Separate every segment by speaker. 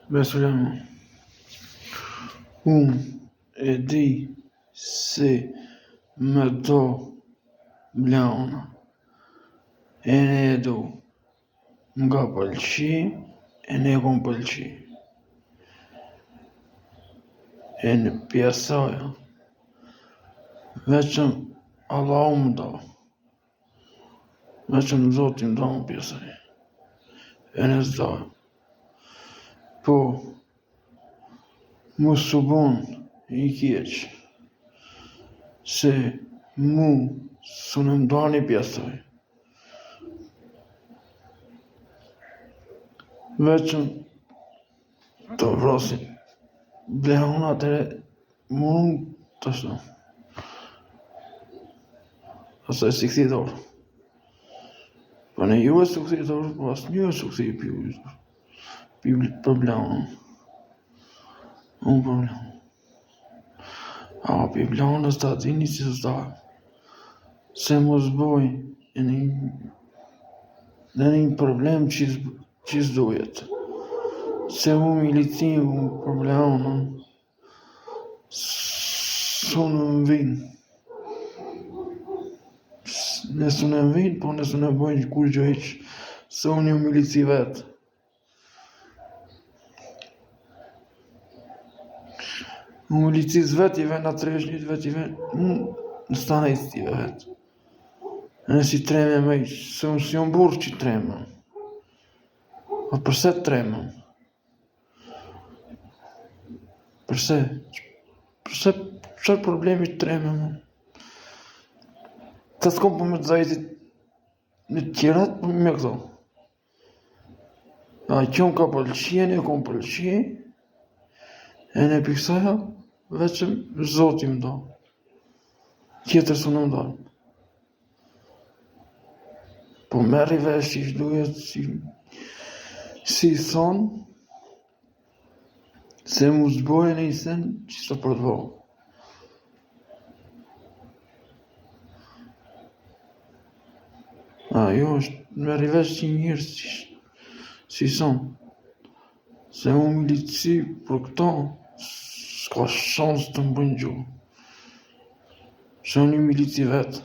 Speaker 1: Besulema, unë e di se më do bleona, e ne e do, nga pëlqi, e ne kom pëlqi. E në pjesaja, veçëm Allah më do, veçëm Zoti më do më pjesaj, e ne zdoj. Po, mu së bon i keq, se mu së në më do një pjesaj. Veçëm të vrasin, bleona të mund të shtë. Asaj si këthi dorë. Po në ju e së këthi dorë, po asë një e së këthi për bleonën. Unë për bleonën. A për bleonës të atini që së dajë. Se mos boj e një problem që s'dojet. Se mu milici u për bleonën, së në më vinë. Nësë në më vinë, po nësë në bojnë kur gjë heqë, se unë një milici vetë. Unë milicis vetë i venë atë reshnit, vetë i venë, në stane i stive vetë. Në si treme me ishë, se unë si unë burë që i treme. A përse të treme? Përse? Qërë problemi të treme më? Të s'kom për me të zajtit në tjerat, për me këto. A që unë ka pëlqie, ne kom pëlqie, e ne piksaja, veçëm Zoti më do. Tjetër së në më do. Po merri vesh që ishtë duhet si thonë, se mu zbojë në i sen që së për të bëhë. Jo, është merri vesh që njërës si thonë, se mu milici për këto, s'ka shansë të më bëjnë gjuhë. Se unë një milici vetë.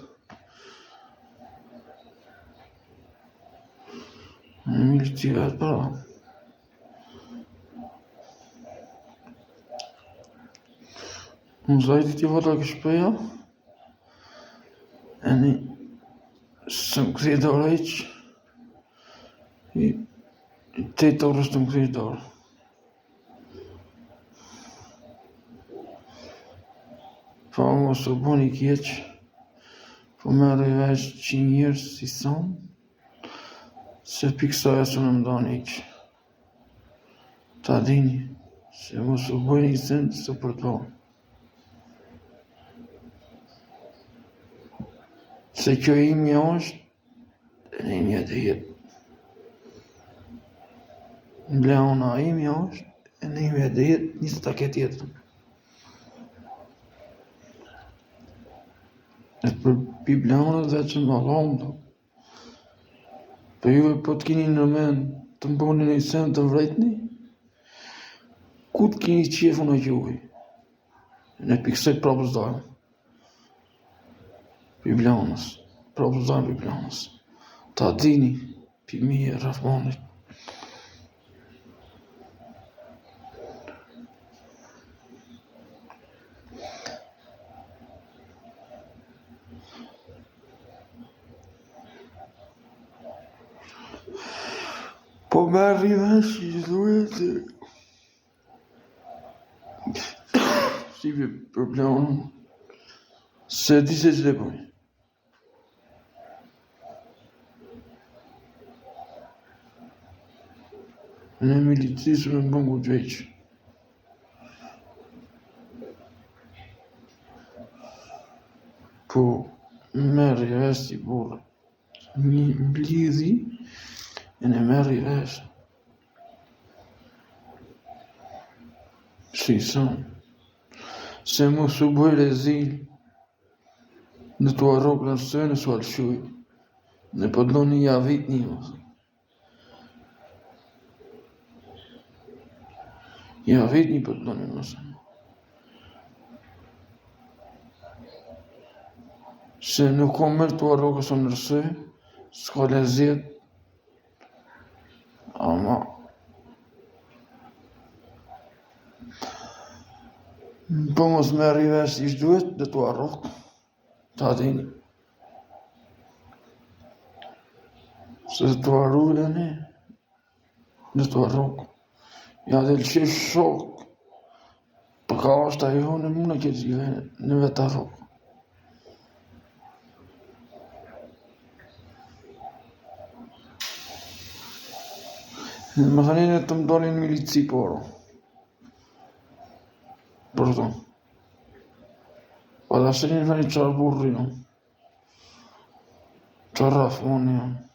Speaker 1: Një milici vetë, pra. Unë zajti t'i vota këshpeja, e një së më këthi dorë eqë, i 8 orës të më këthi dorë. Po mos u bën i keq, po merri vesh që njërës si thonë, se piksoja së në më do një që. Ta dini, se mos u bën i sen së për të bëhë. Se kjo imja është, e në imja të jetë. Bleona imja është, e në imja të jetë, njësë ta ketë jetën. E për pi bleonët dhe që më alon do. Për juve po të kini në men të mboni në i sen të vrejtni, ku të kini qefu në gjuhi? Në piksoj propës dojnë. Pi bleonës, propës dojnë pi bleonës. Ta dini, pi mije rafmonit. Po merri vesh që duhet si për bleonën, se di se që le bëjnë. Në milicisë me bëngu të veqë. Po merri vesh si burë, një mblidhi, e në merri vesh. Si thonë, se mu su bëj rezil, në të arrok në së në su alëshuj, në pëdlo një javit një më thë. Ja vit një për të doni mëse. Se nuk kom mërë të arrogës o nërse, s'ka lezjet, ama po mos me rives ish duhet dhe të arrogë, ta dini. Se të arrogë dhe ne, dhe të arrogë. Ja dhe lëshesh shokë, për ka është ajo në më në këtë zhjeve në vetë arrogë. Më thënin e të më dolin milici poro. Për të. Pa da shërin thënin qarë burri, no. Qarë rafoni, no.